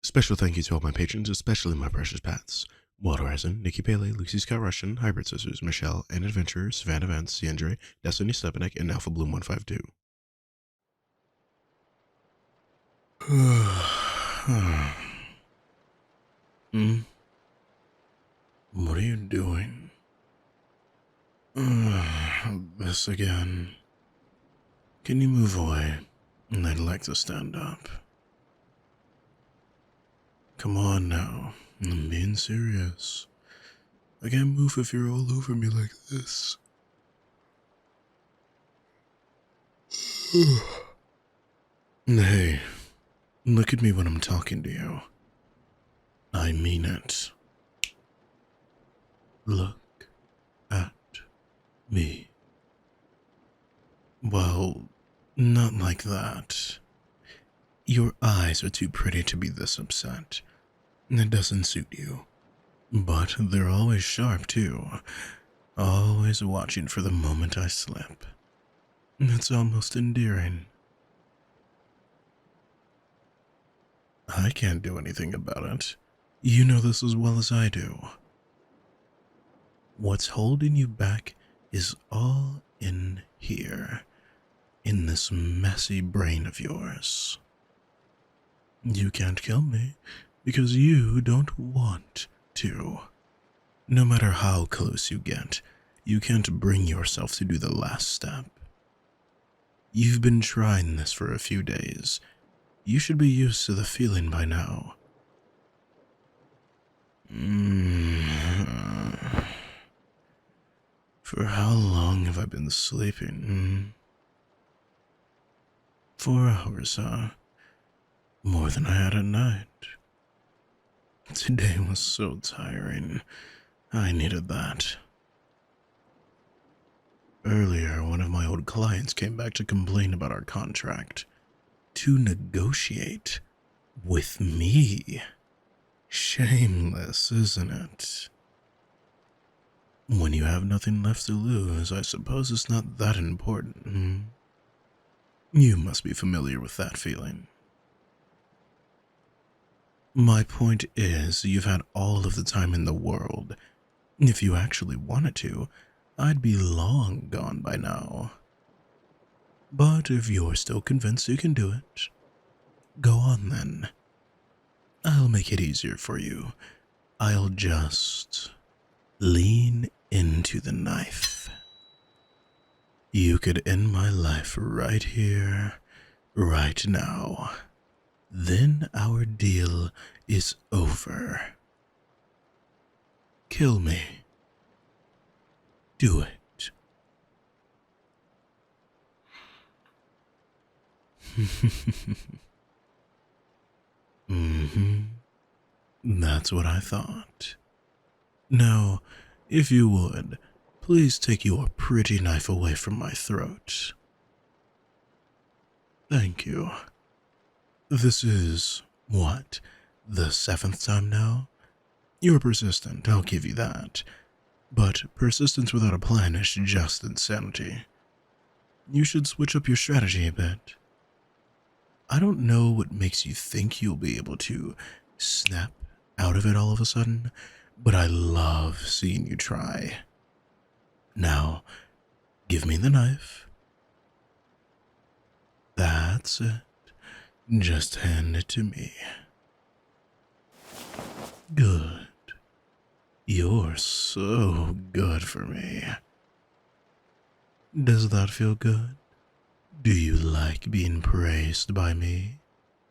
Special thank you to all my patrons, especially my precious pets. Water Horizon, Nikki Paley, Lucy Scott Russian, Hybrid Sisters, Michelle, and Adventurer, Savannah Vance, Yandere, Destiny Stepanek, and Alpha Bloom 152. What are you doing? This again. Can you move away? I'd like to stand up. Come on now, I'm being serious. I can't move if you're all over me like this. Hey, look at me when I'm talking to you. I mean it. Look at me. Well, not like that. Your eyes are too pretty to be this upset. It doesn't suit you. But they're always sharp, too. Always watching for the moment I slip. It's almost endearing. I can't do anything about it. You know this as well as I do. What's holding you back is all in here, in this messy brain of yours. You can't kill me because you don't want to. No matter how close you get, you can't bring yourself to do the last step. You've been trying this for a few days. You should be used to the feeling by now. For how long have I been sleeping? 4 hours, huh? More than I had at night. Today was so tiring. I needed that. Earlier, one of my old clients came back to complain about our contract. To negotiate with me. Shameless, isn't it? When you have nothing left to lose, I suppose it's not that important. You must be familiar with that feeling. My point is, you've had all of the time in the world. If you actually wanted to, I'd be long gone by now. But if you're still convinced you can do it, go on then. I'll make it easier for you. I'll just lean into the knife. You could end my life right here, right now. Then our deal is over. Kill me. Do it. That's what I thought. Now, if you would, please take your pretty knife away from my throat. Thank you. This is, what, the 7th time now? You're persistent, I'll give you that. But persistence without a plan is just insanity. You should switch up your strategy a bit. I don't know what makes you think you'll be able to snap out of it all of a sudden, but I love seeing you try. Now, give me the knife. That's it. Just hand it to me. Good. You're so good for me. Does that feel good? Do you like being praised by me?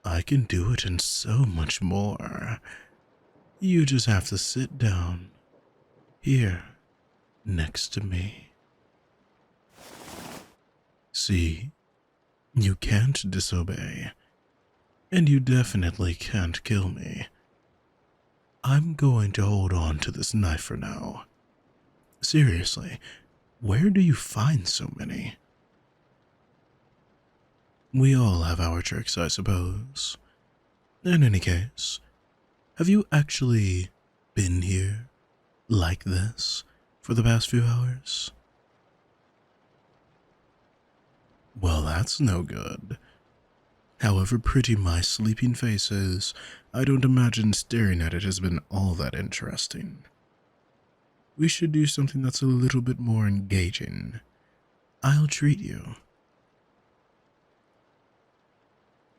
I can do it and so much more. You just have to sit down. Here, next to me. See, you can't disobey. And you definitely can't kill me. I'm going to hold on to this knife for now. Seriously, where do you find so many? We all have our tricks, I suppose. In any case, have you actually been here, like this, for the past few hours? Well, that's no good. However pretty my sleeping face is, I don't imagine staring at it has been all that interesting. We should do something that's a little bit more engaging. I'll treat you.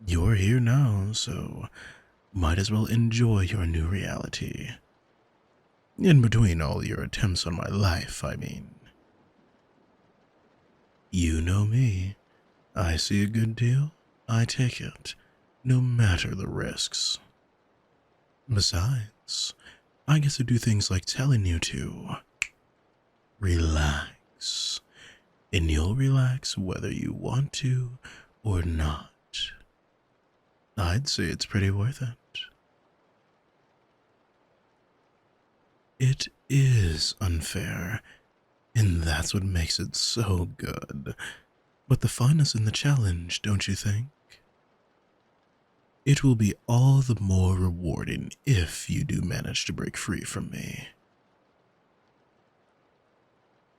You're here now, so might as well enjoy your new reality. In between all your attempts on my life, I mean. You know me. I see a good deal, I take it, no matter the risks. Besides, I get to do things like telling you to relax. And you'll relax whether you want to or not. I'd say it's pretty worth it. It is unfair, and that's what makes it so good. But the fun is in the challenge, don't you think? It will be all the more rewarding if you do manage to break free from me.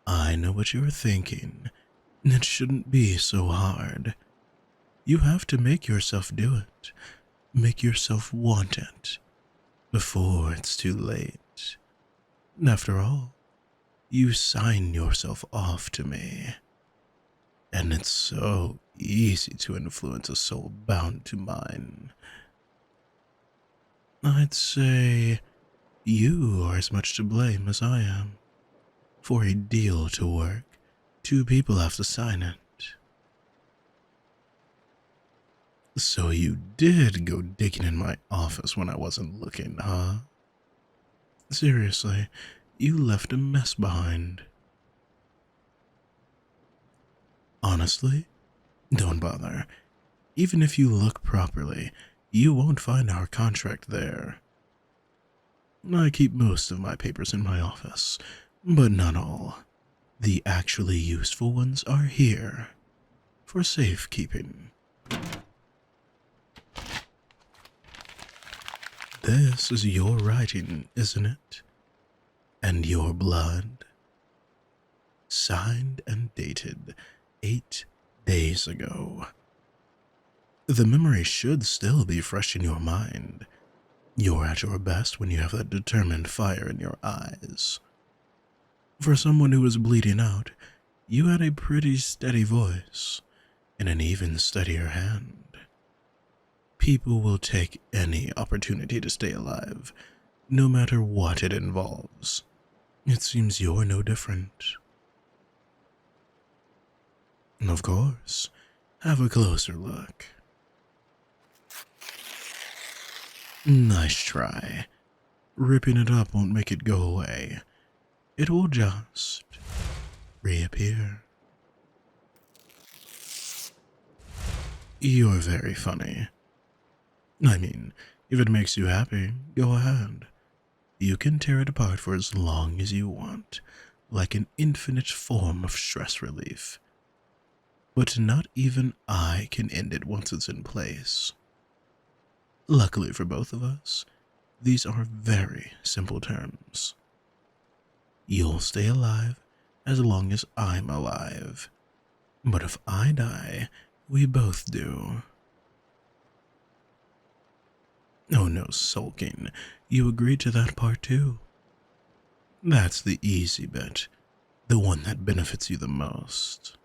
I know what you're thinking. It shouldn't be so hard. You have to make yourself do it. Make yourself want it. Before it's too late. After all, you sign yourself off to me. And it's so easy to influence a soul bound to mine. I'd say you are as much to blame as I am. For a deal to work, two people have to sign it. So you did go digging in my office when I wasn't looking, huh? Seriously, you left a mess behind. Honestly, don't bother. Even if you look properly, you won't find our contract there. I keep most of my papers in my office, but not all. The actually useful ones are here, for safekeeping. This is your writing, isn't it? And your blood? Signed and dated 8 days ago. The memory should still be fresh in your mind. You're at your best when you have that determined fire in your eyes. For someone who was bleeding out, you had a pretty steady voice and an even steadier hand. People will take any opportunity to stay alive, no matter what it involves. It seems you're no different. Of course, have a closer look. Nice try. Ripping it up won't make it go away. It will just reappear. You're very funny. I mean, if it makes you happy, go ahead. You can tear it apart for as long as you want, like an infinite form of stress relief. But not even I can end it once it's in place. Luckily for both of us, these are very simple terms. You'll stay alive as long as I'm alive. But if I die, we both do. Oh, no sulking. You agreed to that part too. That's the easy bit, the one that benefits you the most.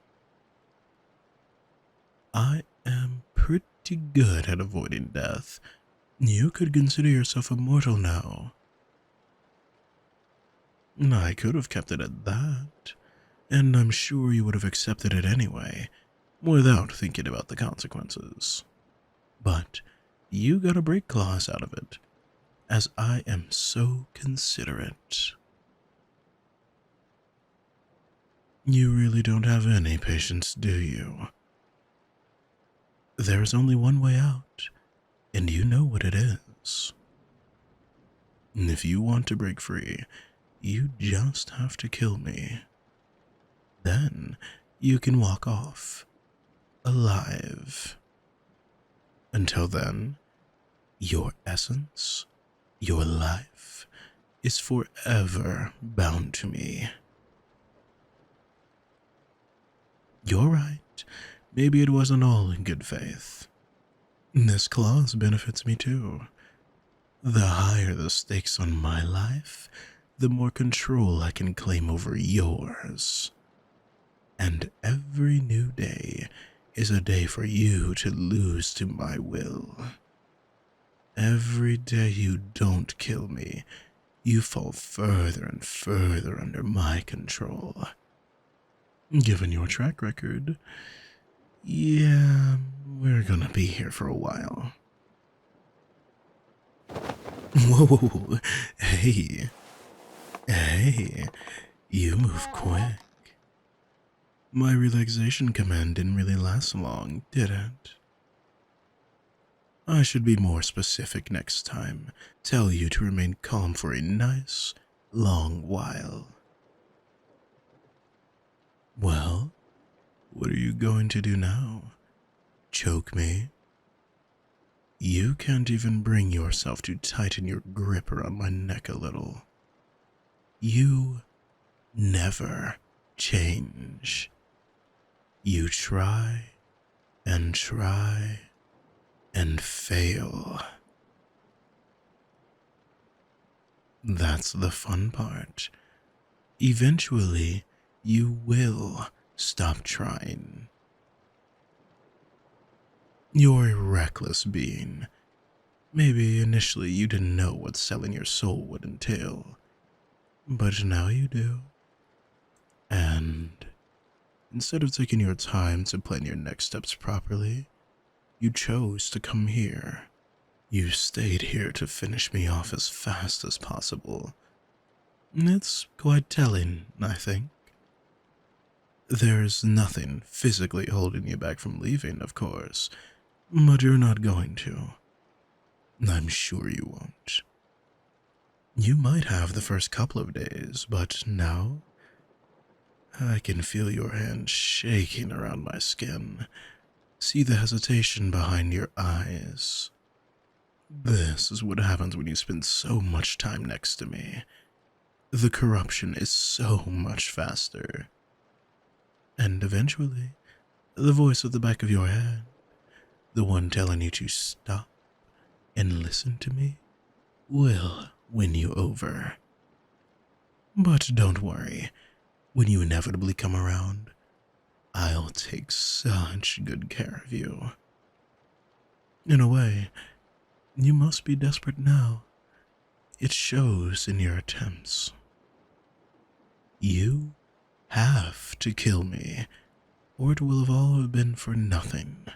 I am pretty good at avoiding death. You could consider yourself immortal now. I could have kept it at that, and I'm sure you would have accepted it anyway, without thinking about the consequences. But you got a break clause out of it, as I am so considerate. You really don't have any patience, do you? There is only one way out, and you know what it is. If you want to break free, you just have to kill me. Then you can walk off, alive. Until then, your essence, your life, is forever bound to me. You're right. Maybe it wasn't all in good faith. This clause benefits me too. The higher the stakes on my life, the more control I can claim over yours. And every new day is a day for you to lose to my will. Every day you don't kill me, you fall further and further under my control. Given your track record, yeah, we're gonna be here for a while. Whoa, hey, hey, you move quick. My relaxation command didn't really last long, did it? I should be more specific next time. Tell you to remain calm for a nice, long while. Well, what are you going to do now? Choke me? You can't even bring yourself to tighten your grip around my neck a little. You never change. You try and try and fail. That's the fun part. Eventually, you will stop trying. You're a reckless being. Maybe initially you didn't know what selling your soul would entail, but now you do. And instead of taking your time to plan your next steps properly, you chose to come here. You stayed here to finish me off as fast as possible. It's quite telling, I think. There's nothing physically holding you back from leaving, of course, but you're not going to. I'm sure you won't. You might have the first couple of days, but now I can feel your hand shaking around my skin. See the hesitation behind your eyes. This is what happens when you spend so much time next to me. The corruption is so much faster. And eventually, the voice at the back of your head, the one telling you to stop and listen to me, will win you over. But don't worry, when you inevitably come around, I'll take such good care of you. In a way, you must be desperate now. It shows in your attempts. You have to kill me, or it will have all been for nothing.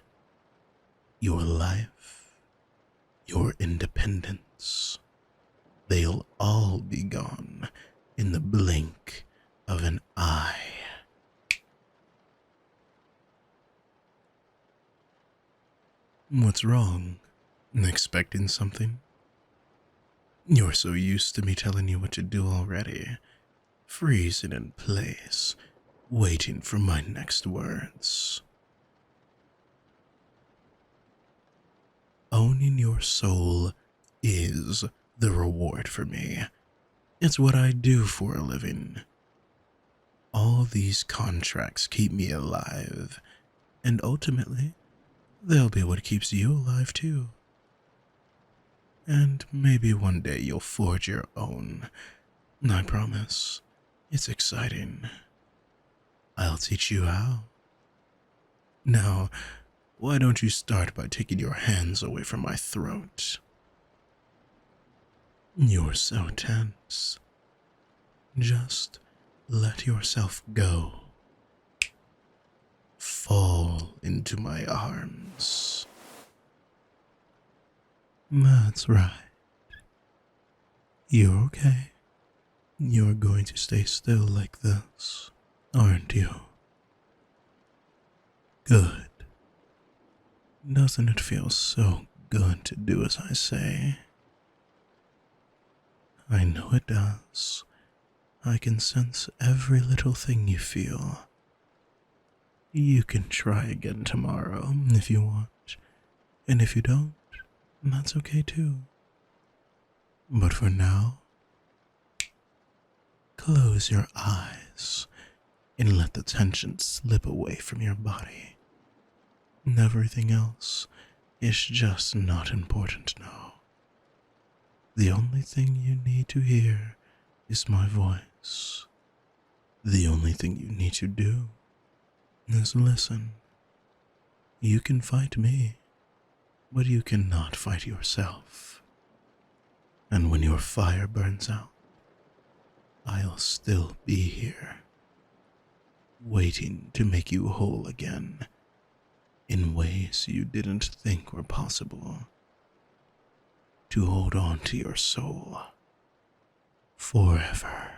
Your life, your independence, they'll all be gone in the blink of an eye. What's wrong? Expecting something? You're so used to me telling you what to do already, freezing in place, waiting for my next words. Owning your soul is the reward for me. It's what I do for a living. All these contracts keep me alive, and ultimately, they'll be what keeps you alive too. And maybe one day you'll forge your own. I promise. It's exciting. I'll teach you how. Now, why don't you start by taking your hands away from my throat? You're so tense. Just let yourself go. Fall into my arms. That's right. You're okay. You're going to stay still like this, aren't you? Good. Doesn't it feel so good to do as I say? I know it does. I can sense every little thing you feel. You can try again tomorrow if you want, and if you don't, that's okay too. But for now, close your eyes and let the tension slip away from your body. And everything else It's just not important now. The only thing you need to hear is my voice. The only thing you need to do is listen. You can fight me, but you cannot fight yourself. And when your fire burns out, I'll still be here, waiting to make you whole again in ways you didn't think were possible, to hold on to your soul forever.